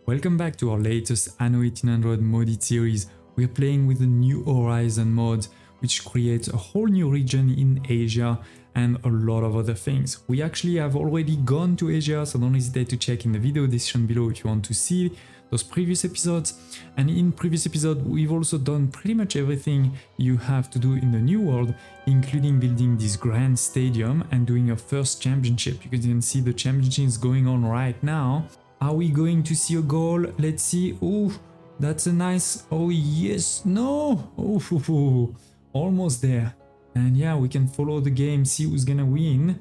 Welcome back to our latest Anno 1800 modded series. We're playing with the New Horizon mod, which creates a whole new region in Asia and a lot of other things. We actually have already gone to Asia, so don't hesitate to check in the video description below if you want to see those previous episodes. And in previous episode, we've also done pretty much everything you have to do in the new world, including building this grand stadium and doing your first championship. You can see the championship is going on right now. Are we going to see a goal? Let's see. Oh, that's a nice... Oh, yes. No. Oh, almost there. And yeah, we can follow the game, see who's gonna win.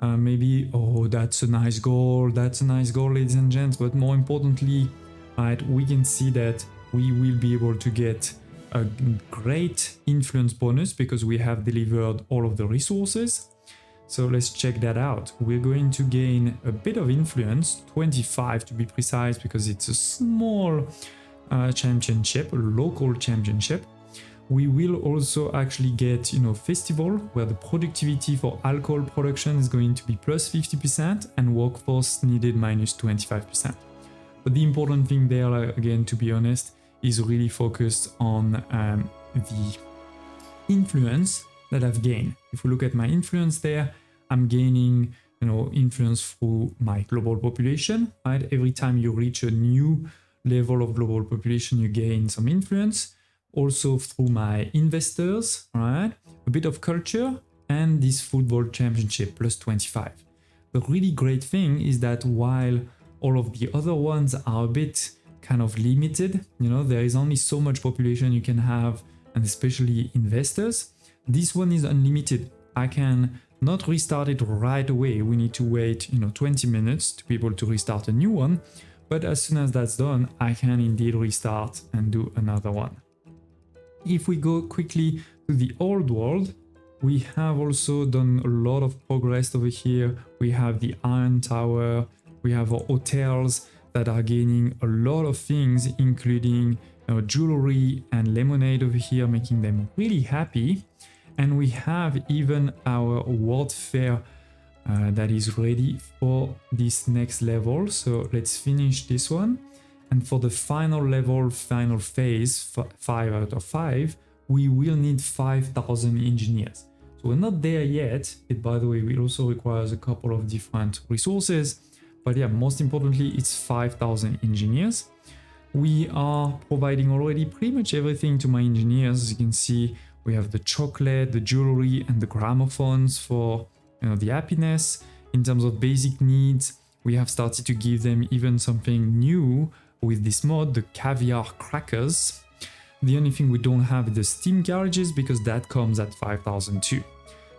Maybe... Oh, that's a nice goal. That's a nice goal, ladies and gents. But more importantly, right, we can see that we will be able to get a great influence bonus because we have delivered all of the resources. So let's check that out. We're going to gain a bit of influence, 25 to be precise, because it's a small championship, a local championship. We will also actually get, festival, where the productivity for alcohol production is going to be plus 50% and workforce needed minus 25%. But the important thing there, again, to be honest, is really focused on the influence that I've gained. If we look at my influence there, I'm gaining, influence through my global population, right? Every time you reach a new level of global population, you gain some influence. Also through my investors, right? A bit of culture and this football championship plus 25. The really great thing is that while all of the other ones are a bit kind of limited, there is only so much population you can have, and especially investors. This one is unlimited. I can not restart it right away. We need to wait, 20 minutes to be able to restart a new one. But as soon as that's done, I can indeed restart and do another one. If we go quickly to the old world, we have also done a lot of progress over here. We have the Iron Tower. We have our hotels that are gaining a lot of things, including jewelry and lemonade over here, making them really happy. And we have even our world fair that is ready for this next level. So let's finish this one. And for the final level, final phase, 5 out of 5, we will need 5,000 engineers. So we're not there yet. It, by the way, will also requires a couple of different resources. But yeah, most importantly, it's 5,000 engineers. We are providing already pretty much everything to my engineers. As you can see, we have the chocolate, the jewelry, and the gramophones for the happiness. In terms of basic needs, we have started to give them even something new with this mod, the caviar crackers. The only thing we don't have is the steam carriages because that comes at 5,000 too.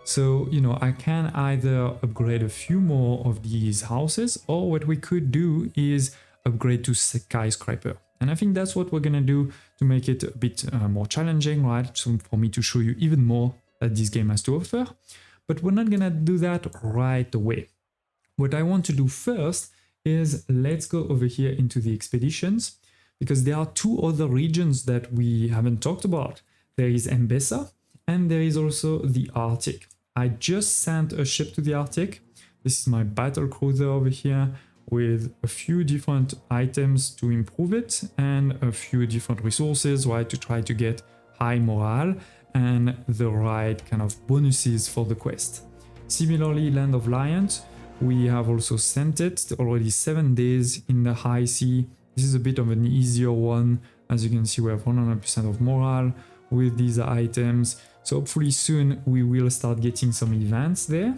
So, I can either upgrade a few more of these houses, or what we could do is upgrade to skyscraper. And I think that's what we're gonna do to make it a bit more challenging, right? So for me to show you even more that this game has to offer. But we're not gonna do that right away. What I want to do first is let's go over here into the expeditions, because there are two other regions that we haven't talked about. There is Enbesa and there is also the Arctic. I just sent a ship to the Arctic. This is my battle cruiser over here, with a few different items to improve it and a few different resources, right, to try to get high morale and the right kind of bonuses for the quest. Similarly, Land of Lions, we have also sent it, already 7 days in the high sea. This is a bit of an easier one. As you can see, we have 100% of morale with these items. So hopefully soon we will start getting some events there,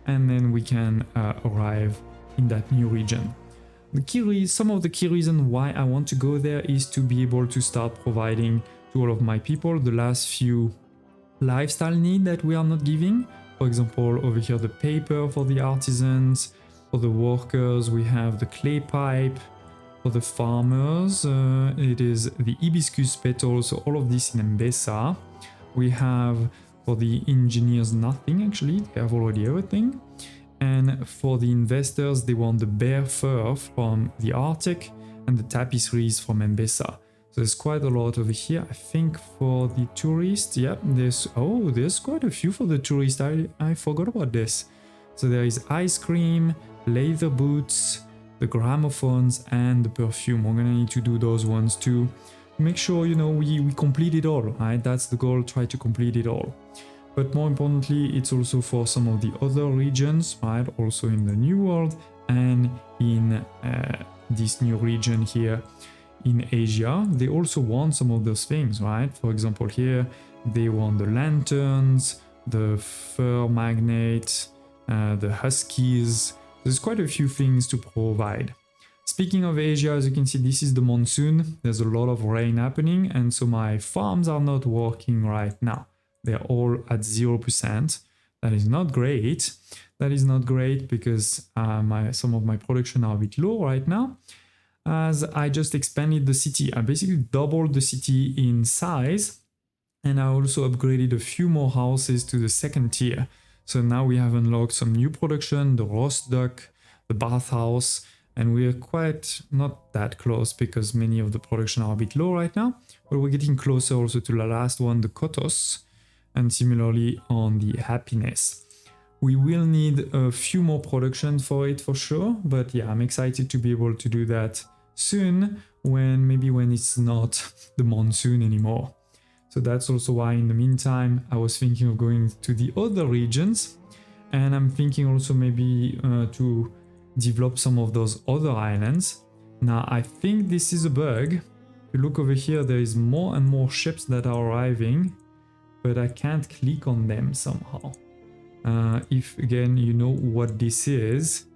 and then we can arrive in that new region. Some of the key reasons why I want to go there is to be able to start providing to all of my people the last few lifestyle needs that we are not giving. For example, over here, the paper for the artisans. For the workers, we have the clay pipe. For the farmers, it is the hibiscus petals. So all of this in Enbesa. We have, for the engineers, nothing actually. They have already everything. And for the investors, they want the bear fur from the Arctic and the tapestries from Enbesa. So there's quite a lot over here. I think for the tourists, yeah, there's quite a few for the tourists. I forgot about this. So there is ice cream, leather boots, the gramophones and the perfume. We're gonna need to do those ones too. Make sure, you know, we complete it all, right? That's the goal, try to complete it all. But more importantly, it's also for some of the other regions, right? Also in the New World and in this new region here in Asia. They also want some of those things, right? For example, here, they want the lanterns, the fur magnet, the huskies. There's quite a few things to provide. Speaking of Asia, as you can see, this is the monsoon. There's a lot of rain happening, and so my farms are not working right now. They're all at 0%. That is not great. That is not great because some of my production are a bit low right now. As I just expanded the city, I basically doubled the city in size, and I also upgraded a few more houses to the second tier. So now we have unlocked some new production, the roast duck, the bathhouse, and we are quite not that close because many of the production are a bit low right now, but we're getting closer also to the last one, the kotos, and similarly on the happiness. We will need a few more production for it for sure, but yeah, I'm excited to be able to do that soon when it's not the monsoon anymore. So that's also why in the meantime, I was thinking of going to the other regions, and I'm thinking also maybe to develop some of those other islands. Now, I think this is a bug. If you look over here, there is more and more ships that are arriving, but I can't click on them somehow. If again, you know what this is,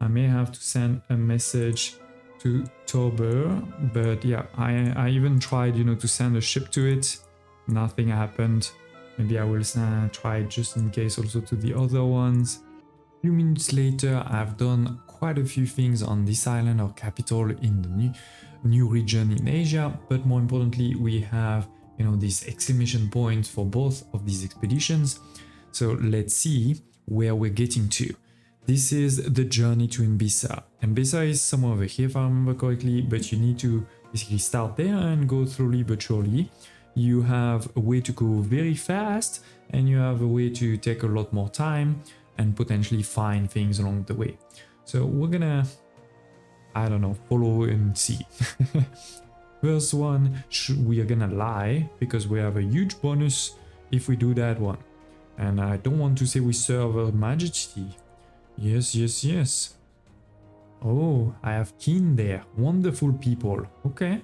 I may have to send a message to Tober, but yeah, I even tried, you know, to send a ship to it. Nothing happened. Maybe I will try just in case also to the other ones. A few minutes later, I've done quite a few things on this island or capital in the new region in Asia, but more importantly, we have, you know, these exclamation points for both of these expeditions. So let's see where we're getting to. This is the journey to Enbesa. Enbesa is somewhere over here if I remember correctly, but you need to basically start there and go slowly but surely. You have a way to go very fast, and you have a way to take a lot more time and potentially find things along the way. So we're gonna, I don't know, follow and see. First one, we are gonna lie because we have a huge bonus if we do that one. And I don't want to say we serve Her Majesty. Yes, yes, yes. Oh, I have kin there. Wonderful people. Okay.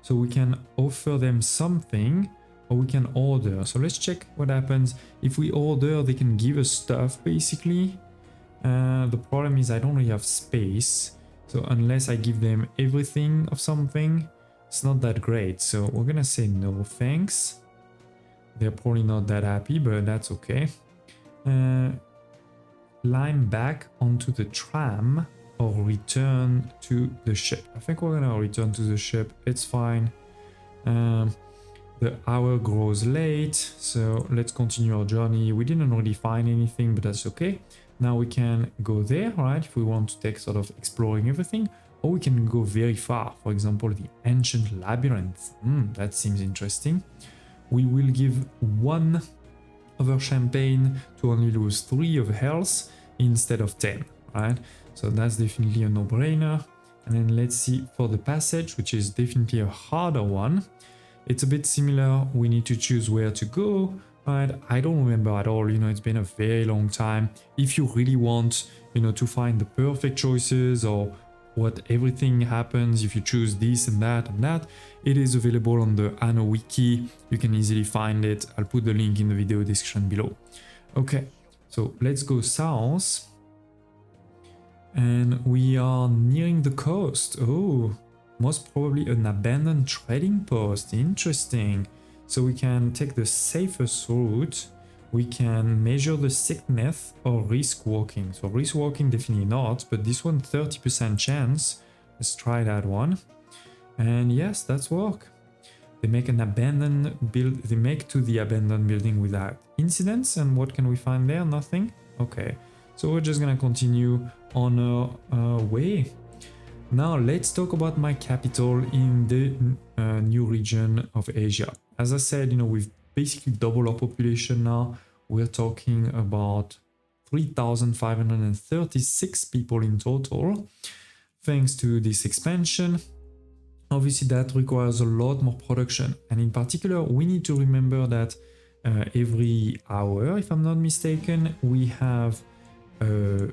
So we can offer them something, or we can order. So let's check what happens. If we order, they can give us stuff, basically. The problem is I don't really have space. So unless I give them everything of something, it's not that great. So we're gonna say no thanks. They're probably not that happy, but that's okay. Climb back onto the tram or return to the ship. I think we're gonna return to the ship. It's fine. The hour grows late, so let's continue our journey. We didn't really find anything, but that's okay. Now we can go there, right? If we want to take sort of exploring everything, or we can go very far. For example, the ancient labyrinth. That seems interesting. We will give 1 over champagne to only lose 3 of health instead of 10, right? So that's definitely a no-brainer. And then let's see for the passage, which is definitely a harder one. It's a bit similar. We need to choose where to go, right? I don't remember at all, you know, it's been a very long time. If you really want, you know, to find the perfect choices or what everything happens if you choose this and that, it is available on the Anno wiki. You can easily find it. I'll put the link in the video description below. Okay, so let's go south. And we are nearing the coast. Oh, most probably an abandoned trading post. Interesting. So we can take the safest route. We can measure the sickness or risk walking. So risk walking definitely not, but this one 30% chance. Let's try that one. And yes, that's work. They make an abandoned build. They make to the abandoned building without incidents. And what can we find there? Nothing. Okay. So we're just gonna continue on our way. Now let's talk about my capital in the new region of Asia. As I said, you know, we've basically doubled our population now. We're talking about 3,536 people in total. thanks to this expansion. Obviously, that requires a lot more production. And in particular, we need to remember that every hour, if I'm not mistaken, we have a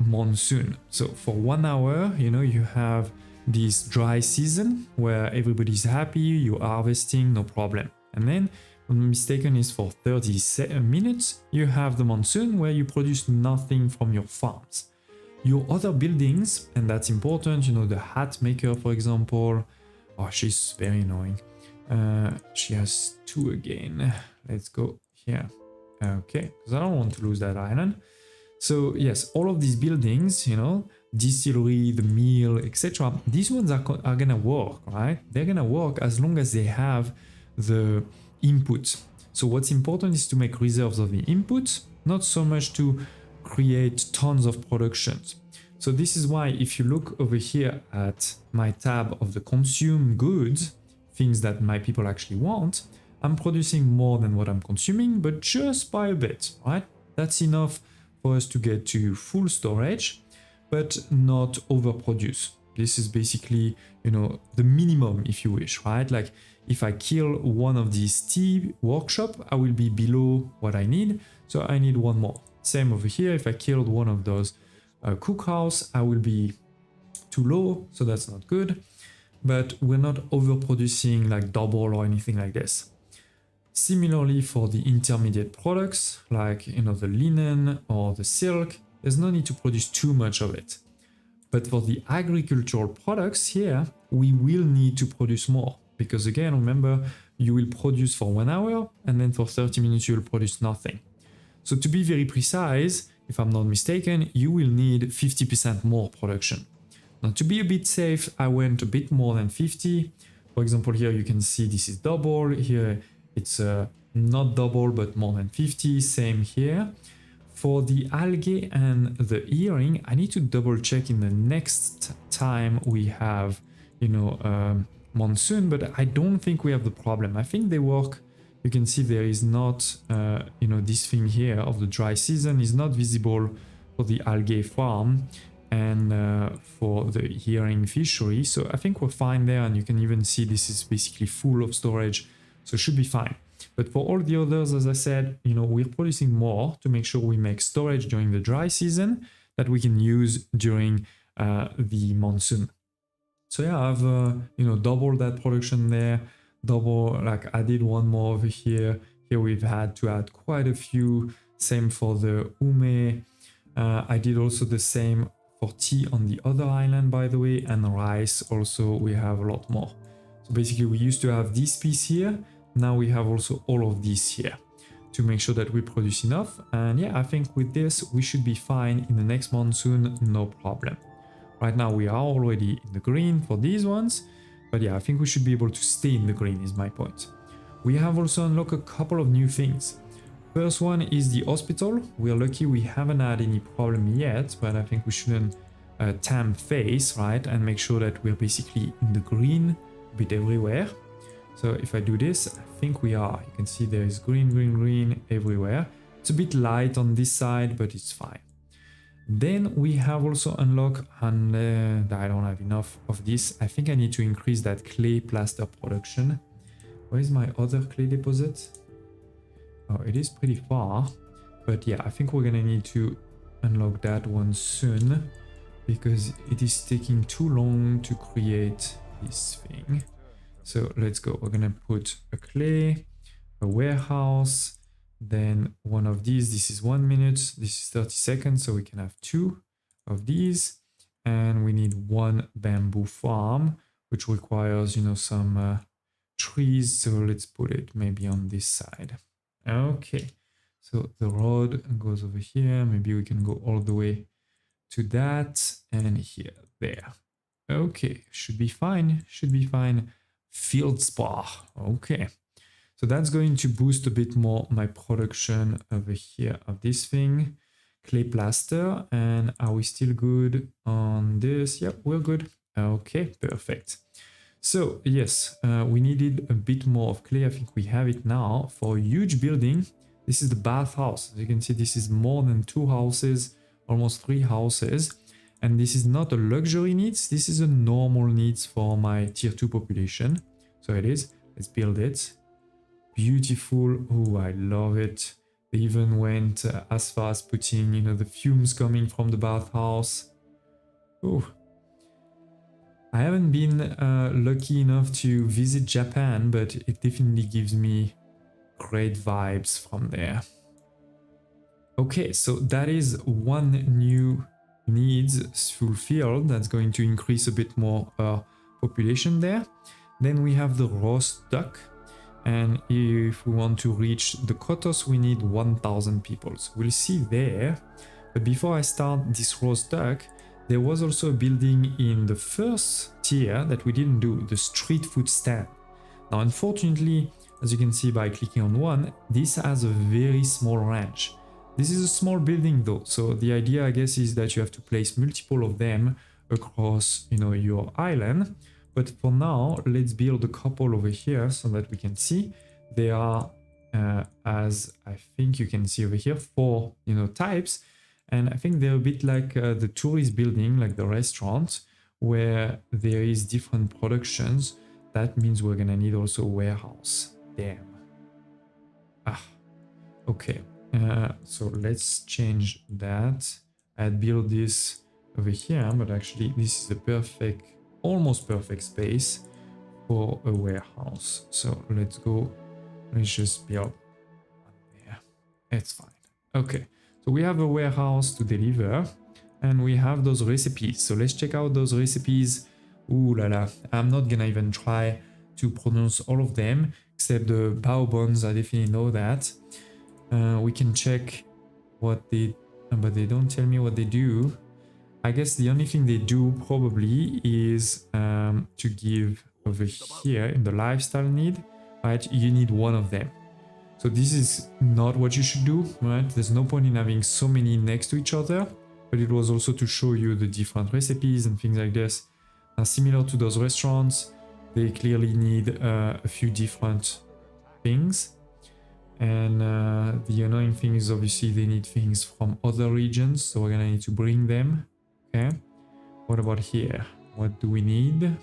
monsoon. So for 1 hour, you have this dry season where everybody's happy, you're harvesting, no problem. And then, if I'm not mistaken, is for 30 minutes, you have the monsoon where you produce nothing from your farms. Your other buildings, and that's important, the hat maker, for example. Oh, she's very annoying. She has 2 again. Let's go here. Okay, because I don't want to lose that island. So yes, all of these buildings, distillery, the mill, etc. These ones are gonna work, right? They're gonna work as long as they have the input. So what's important is to make reserves of the input, not so much to create tons of productions. So this is why if you look over here at my tab of the consume goods, things that my people actually want, I'm producing more than what I'm consuming, but just by a bit, right? That's enough for us to get to full storage, but not overproduce. This is basically, the minimum, if you wish, right? Like if I kill one of these tea workshop, I will be below what I need. So I need one more. Same over here, if I killed one of those cookhouse, I will be too low, so that's not good. But we're not overproducing like double or anything like this. Similarly for the intermediate products, like the linen or the silk, there's no need to produce too much of it. But for the agricultural products here, we will need to produce more. Because again, remember, you will produce for 1 hour, and then for 30 minutes you will produce nothing. So to be very precise, if I'm not mistaken, you will need 50% more production. Now to be a bit safe, I went a bit more than 50. For example, here you can see this is double. Here it's not double, but more than 50. Same here. For the algae and the earring, I need to double check in the next time we have, monsoon, but I don't think we have the problem. I think they work. You can see there is not, this thing here of the dry season is not visible for the algae farm and for the earring fishery. So I think we're fine there, and you can even see this is basically full of storage, so it should be fine. But for all the others, as I said, we're producing more to make sure we make storage during the dry season that we can use during the monsoon. So yeah, I've doubled that production there, I did one more over here. Here we've had to add quite a few. Same for the ume. I did also the same for tea on the other island, by the way, and rice also we have a lot more. So basically we used to have this piece here. Now we have also all of these here to make sure that we produce enough. And yeah, I think with this, we should be fine in the next monsoon, no problem. Right now we are already in the green for these ones, but yeah, I think we should be able to stay in the green is my point. We have also unlocked a couple of new things. First one is the hospital. We are lucky we haven't had any problem yet, but I think we shouldn't tempt face, right? And make sure that we're basically in the green a bit everywhere. So if I do this, I think we are. You can see there is green, green, green everywhere. It's a bit light on this side, but it's fine. Then we have also unlocked, and I don't have enough of this. I think I need to increase that clay plaster production. Where is my other clay deposit? Oh, it is pretty far. But yeah, I think we're gonna need to unlock that one soon, because it is taking too long to create this thing. So let's go. We're gonna put a clay, a warehouse, then one of these. This is 1 minute, this is 30 seconds, so we can have 2 of these. And we need 1 bamboo farm, which requires, some trees. So let's put it maybe on this side. Okay, so the road goes over here. Maybe we can go all the way to that and here, there. Okay, should be fine, should be fine. Field spa, okay. So that's going to boost a bit more my production over here of this thing. Clay plaster, and are we still good on this? Yep, we're good. Okay, perfect. So yes, we needed a bit more of clay. I think we have it now for a huge building. This is the bathhouse. As you can see, this is more than 2 houses, almost 3 houses. And this is not a luxury needs, this is a normal needs for my tier 2 population. So it is. Let's build it. Beautiful. Oh, I love it. They even went as far as putting, you know, the fumes coming from the bathhouse. Oh, I haven't been lucky enough to visit Japan, but it definitely gives me great vibes from there. Okay, so that is one new needs fulfilled. That's going to increase a bit more population there. Then we have the roast duck. And if we want to reach the quotas, we need 1,000 people. So we'll see there. But before I start this roast duck, there was also a building in the first tier that we didn't do, the street food stand. Now, unfortunately, as you can see by clicking on one, this has a very small range. This is a small building though, so the idea, I guess, is that you have to place multiple of them across, you know, your island. But for now, let's build a couple over here so that we can see. They are, as I think you can see over here, 4, you know, types. And I think they're a bit like the tourist building, like the restaurant, where there is different productions. That means we're gonna need also a warehouse. Damn. Ah, okay. So let's change that. I'd build this over here, but actually this is a perfect, almost perfect space for a warehouse. So let's go, let's just build there. It's fine. Okay, so we have a warehouse to deliver and we have those recipes. So let's check out those recipes. Ooh la la, I'm not gonna even try to pronounce all of them, except the bao buns, I definitely know that. We can check what they, but they don't tell me what they do. I guess the only thing they do probably is to give over here in the lifestyle need, right? You need one of them. So this is not what you should do, right? There's no point in having so many next to each other, but it was also to show you the different recipes and things like this. Now, similar to those restaurants, they clearly need a few different things. And the annoying thing is obviously they need things from other regions, so we're gonna need to bring them. Okay, what about here? What do we need?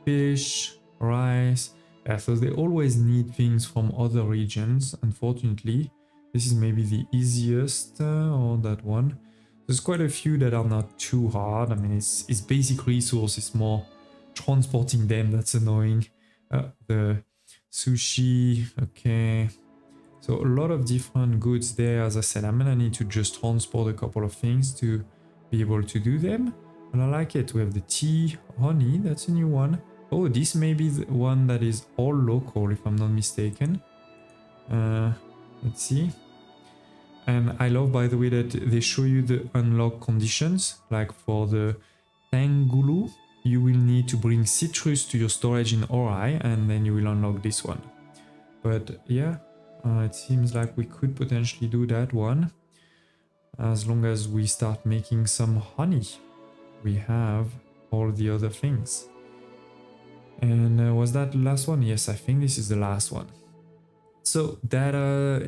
Fish, rice. Yeah, so they always need things from other regions. Unfortunately, this is maybe the easiest, or that one. There's quite a few that are not too hard. I mean, it's basic resource, it's more transporting them that's annoying. The sushi, okay. So a lot of different goods there. As I said, I'm gonna need to just transport a couple of things to be able to do them. And I like it. We have the tea, honey, that's a new one. Oh, this may be the one that is all local, if I'm not mistaken. Let's see. And I love, by the way, that they show you the unlock conditions. Like for the Tangulu, you will need to bring citrus to your storage in Ori, and then you will unlock this one. But yeah, it seems like we could potentially do that one, as long as we start making some honey. We have all the other things. And was that the last one? Yes, I think this is the last one. So that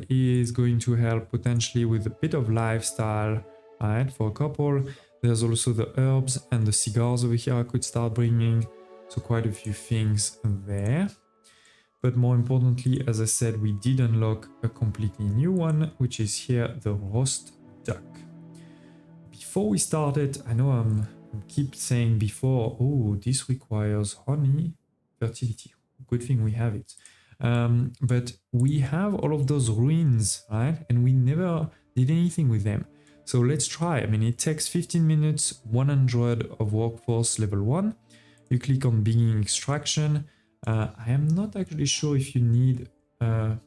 is going to help potentially with a bit of lifestyle, right, for a couple. There's also the herbs and the cigars over here I could start bringing. So quite a few things there. But more importantly, as I said, we did unlock a completely new one, which is here, the roast duck. Before we started, I know I keep saying before, oh, this requires honey, fertility. Good thing we have it. But we have all of those ruins, right? And we never did anything with them. So let's try. I mean, it takes 15 minutes, 100 of workforce level 1. You click on beginning extraction. I am not actually sure if you need, let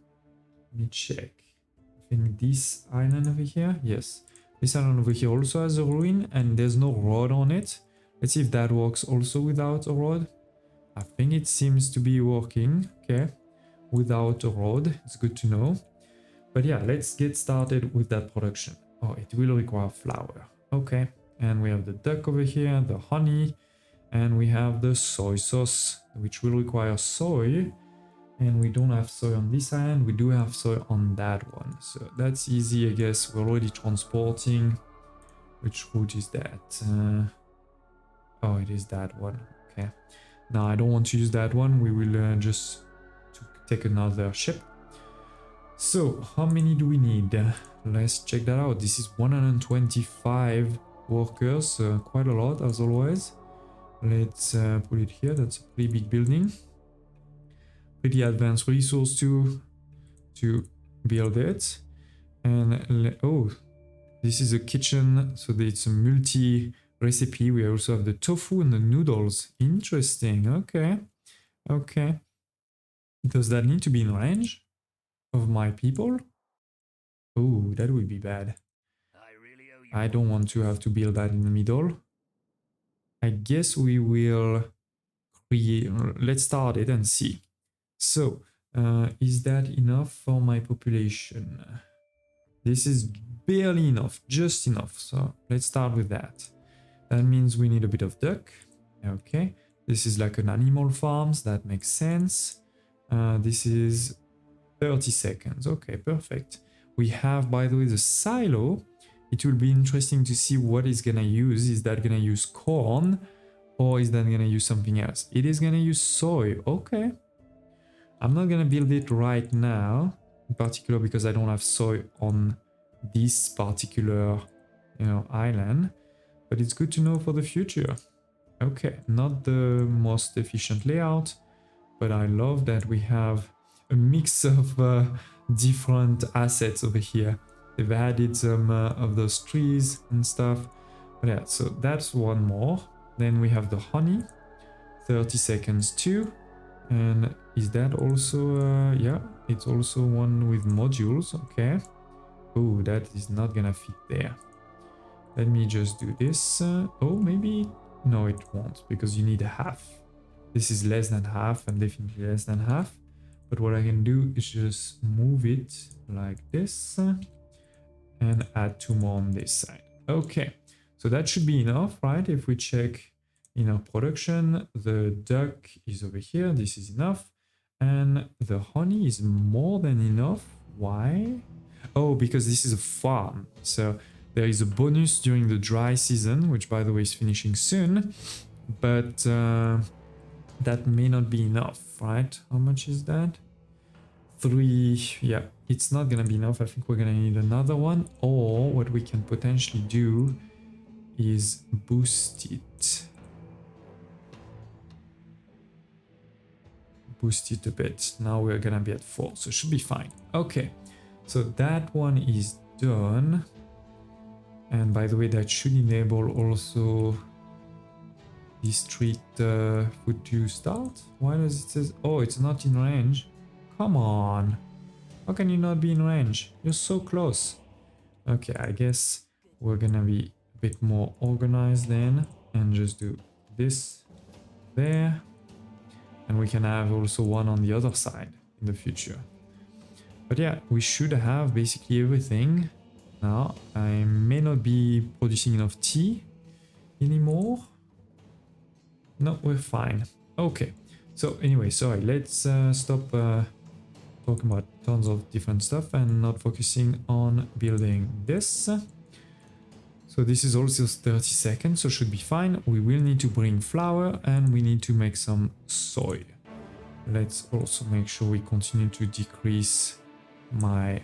me check. I think this island over here, yes. This island over here also has a ruin and there's no rod on it. Let's see if that works also without a rod. I think it seems to be working, okay. Without a rod, it's good to know. But yeah, let's get started with that production. Oh, it will require flour. Okay, and we have the duck over here, the honey, and we have the soy sauce, which will require soy. And we don't have soy on this end, we do have soy on that one. So that's easy, I guess. We're already transporting. Which route is that? Oh, it is that one. Okay. Now I don't want to use that one. We will just take another ship. So how many do we need? Let's check that out. This is 125 workers, quite a lot as always. Let's put it here. That's a pretty big building. Pretty advanced resource to build it. And oh, this is a kitchen, so it's a multi recipe. We also have the tofu and the noodles. Interesting. Okay. Okay. Does that need to be in range of my people? Oh, that would be bad. I don't want to have to build that in the middle. I guess we will create... Let's start it and see. So, is that enough for my population? This is barely enough, just enough. So let's start with that. That means we need a bit of duck. Okay, this is like an animal farms. That makes sense. This is 30 seconds. Okay, perfect. We have, by the way, the silo. It will be interesting to see what it's gonna use. Is that gonna use corn or is that gonna use something else? It is gonna use soy. Okay. I'm not gonna build it right now, in particular because I don't have soy on this particular, island. But it's good to know for the future. Okay, not the most efficient layout, but I love that we have a mix of different assets over here. They've added some of those trees and stuff. But yeah, so that's one more. Then we have the honey, 30 seconds too. And is that also, yeah, it's also one with modules, okay. Oh, that is not gonna fit there. Let me just do this. Oh, maybe, no, it won't, because you need a half. This is less than half and definitely less than half. But what I can do is just move it like this and add 2 more on this side. Okay, so that should be enough, right? If we check in our production, the duck is over here. This is enough. And the honey is more than enough. Why? Oh, because this is a farm. So there is a bonus during the dry season, which by the way is finishing soon. But that may not be enough, right? How much is that? 3. Yeah, it's not gonna be enough. I think we're gonna need another one. Or what we can potentially do is boost it. Boost it a bit. Now we're gonna be at 4, so it should be fine. Okay, so that one is done. And by the way, that should enable also the street food to start. Why does it say, oh, it's not in range? Come on, how can you not be in range? You're so close. Okay, I guess we're gonna be a bit more organized then and just do this there. And we can have also one on the other side in the future. But yeah, we should have basically everything. Now, I may not be producing enough tea anymore. No, we're fine. Okay. So anyway, sorry, let's stop talking about tons of different stuff and not focusing on building this. So this is also 30 seconds, so should be fine. We will need to bring flour and we need to make some soy. Let's also make sure we continue to decrease my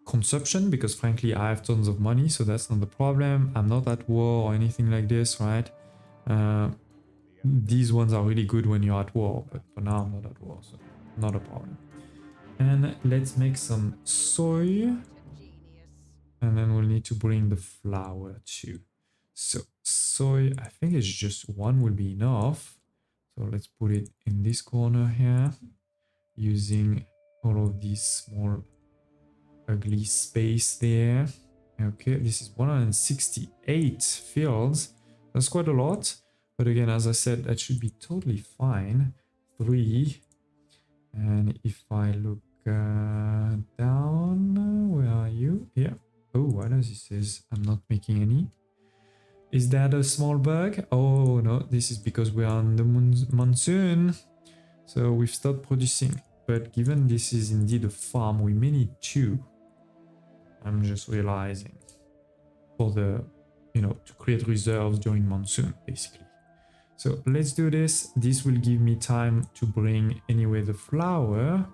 consumption, because frankly I have tons of money, so that's not the problem. I'm not at war or anything like this, right? These ones are really good when you're at war, but for now I'm not at war, so not a problem. And let's make some soy. And then we'll need to bring the flour too. So soy, I think it's just 1 will be enough. So let's put it in this corner here, using all of these small ugly space there. Okay, this is 168 fields. That's quite a lot. But again, as I said, that should be totally fine. 3. And if I look down, where are you? Yeah. Oh, what does it says? I'm not making any. Is that a small bug? Oh no, this is because we are on the monsoon. So we've stopped producing. But given this is indeed a farm, we may need 2. I'm just realizing. for the, to create reserves during monsoon, basically. So let's do this. This will give me time to bring anyway the flour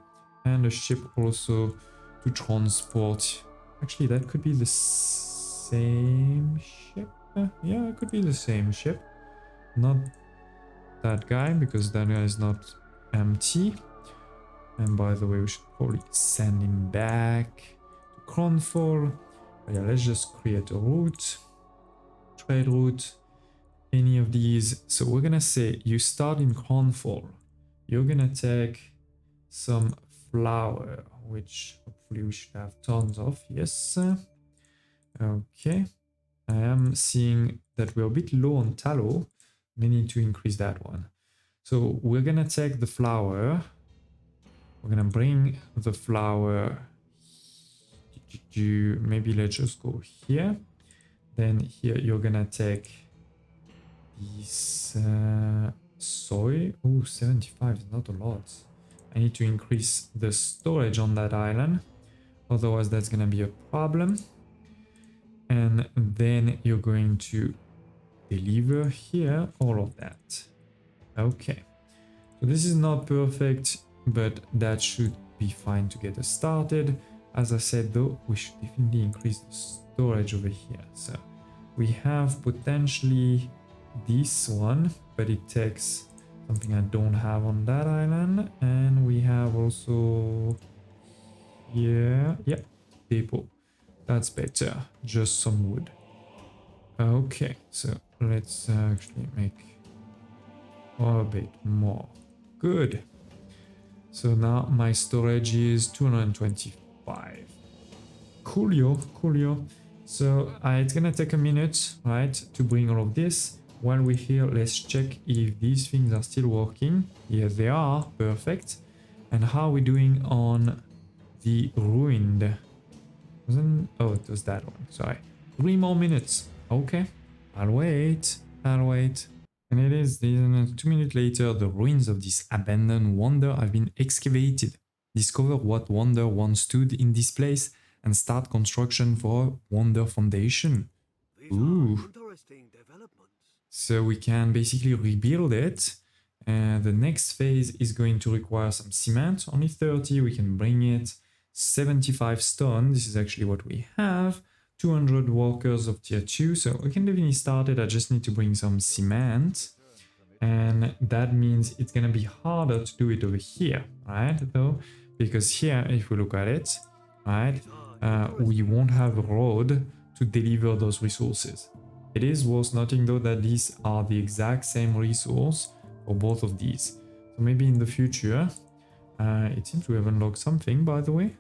and a ship also to transport. Actually, that could be the same ship. Yeah, it could be the same ship. Not that guy, because that guy is not empty. And by the way, we should probably send him back to Cronfall. But yeah, let's just create a route. Trade route. Any of these. So we're gonna say you start in Cronfall. You're gonna take some flour, which hopefully we should have tons of. Yes. Okay. I am seeing that we're a bit low on tallow. We need to increase that one. So we're gonna take the flour. We're gonna bring the flour. Maybe let's just go here. Then here you're gonna take this soy. Oh, 75 is not a lot. I need to increase the storage on that island. Otherwise that's gonna be a problem. And then you're going to deliver here all of that. Okay. So this is not perfect, but that should be fine to get us started. As I said though, we should definitely increase the storage over here. So we have potentially this one, but it takes something I don't have on that island. And we have also here, yeah, depot. That's better, just some wood. Okay, so let's actually make a bit more. Good. So now my storage is 225. Coolio, coolio. So it's gonna take a minute, right, to bring all of this. While we're here, let's check if these things are still working. Yeah, they are. Perfect. And how are we doing on the ruined? Oh, it was that one. Sorry. 3 more minutes. Okay. I'll wait. I'll wait. And it is 2 minutes later, the ruins of this abandoned wonder have been excavated. Discover what wonder once stood in this place and start construction for a wonder foundation. Ooh. So we can basically rebuild it. And the next phase is going to require some cement. Only 30, we can bring it. 75 stone, this is actually what we have. 200 workers of tier 2, so we can definitely start it. I just need to bring some cement. And that means it's gonna be harder to do it over here, right? Though, because here, if we look at it, right, we won't have a road to deliver those resources. It is worth noting though that these are the exact same resource for both of these. So maybe in the future, it seems we have unlocked something, by the way.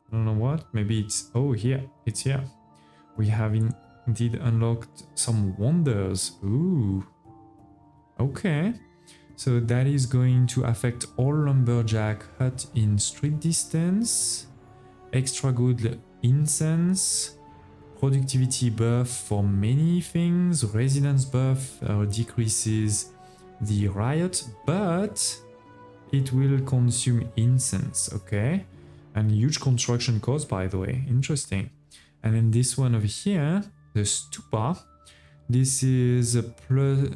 I don't know what. Maybe it's... Oh, here. It's here. We have indeed unlocked some wonders. Ooh. Okay. So that is going to affect all lumberjack hut in street distance. Extra good incense. Productivity buff for many things. Residence buff decreases the riot, but it will consume incense. Okay. And huge construction cost, by the way. Interesting. And then this one over here, the stupa. This is a plus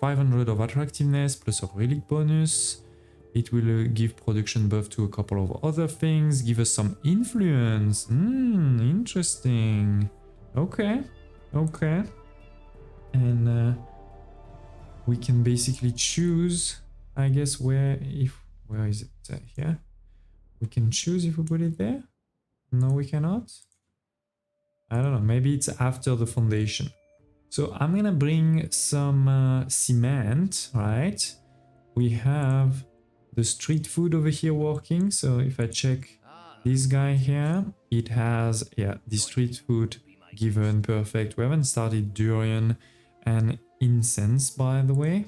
500 of attractiveness plus a relic bonus. It will give production buff to a couple of other things. Give us some influence. Interesting. Okay. Okay. And we can basically choose, I guess, where is it? Here. We can choose if we put it there. No, we cannot. I don't know. Maybe it's after the foundation. So I'm gonna bring some cement, right? We have the street food over here working. So if I check this guy here, it has, yeah, the street food given. Perfect. We haven't started durian and incense, by the way.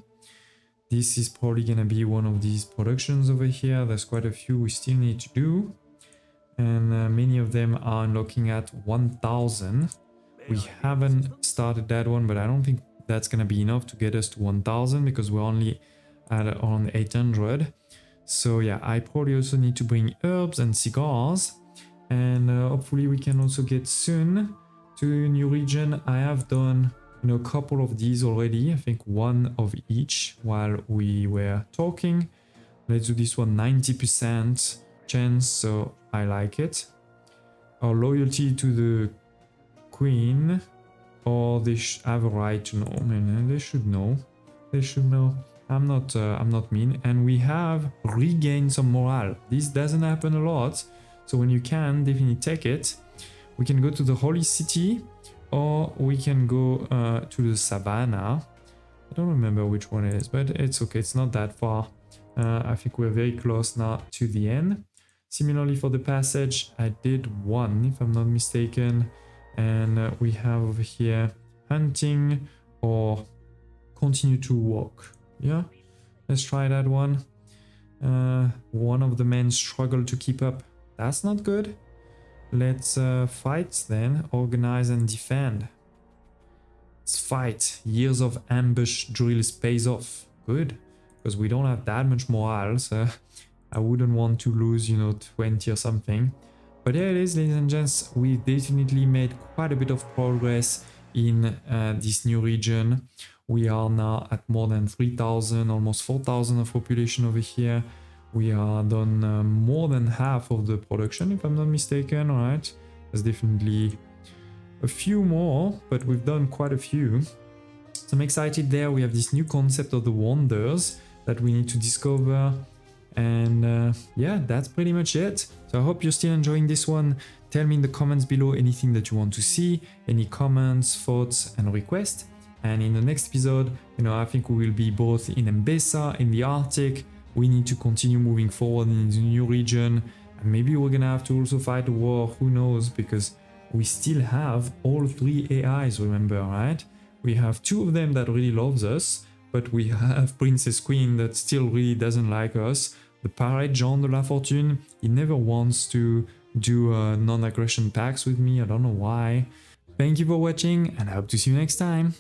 This is probably gonna be one of these productions over here. There's quite a few we still need to do. And many of them are unlocking at 1000. We haven't started that one, but I don't think that's gonna be enough to get us to 1000 because we're only at around 800. So yeah, I probably also need to bring herbs and cigars. And hopefully we can also get soon to new region. I have done a couple of these already. I think one of each while we were talking. Let's do this one, 90% chance, so I like it. Our loyalty to the queen, or they have a right to know. Man, they should know. They should know. I'm not mean. And we have regained some morale. This doesn't happen a lot, so when you can, definitely take it. We can go to the holy city, or we can go to the savannah. I don't remember which one it is, but it's okay. It's not that far. I think we're very close now to the end. Similarly for the passage, I did one, if I'm not mistaken. And we have over here hunting or continue to walk. Yeah, let's try that one. One of the men struggled to keep up. That's not good. Let's fight then. Organize and defend. Let's fight. Years of ambush drills pays off. Good. Because we don't have that much morale, so I wouldn't want to lose, 20 or something. But here it is, ladies and gents. We've definitely made quite a bit of progress in this new region. We are now at more than 3,000, almost 4,000 of population over here. We are done more than half of the production, if I'm not mistaken, all right? There's definitely a few more, but we've done quite a few. So I'm excited there. We have this new concept of the wonders that we need to discover. And yeah, that's pretty much it. So I hope you're still enjoying this one. Tell me in the comments below anything that you want to see, any comments, thoughts, and requests. And in the next episode, I think we will be both in Enbesa, in the Arctic. We need to continue moving forward in the new region. And maybe we're gonna have to also fight a war, who knows, because we still have all 3 AIs, remember, right? We have 2 of them that really loves us, but we have Princess Queen that still really doesn't like us. The pirate Jean de la Fortune, he never wants to do non-aggression pacts with me, I don't know why. Thank you for watching, and I hope to see you next time.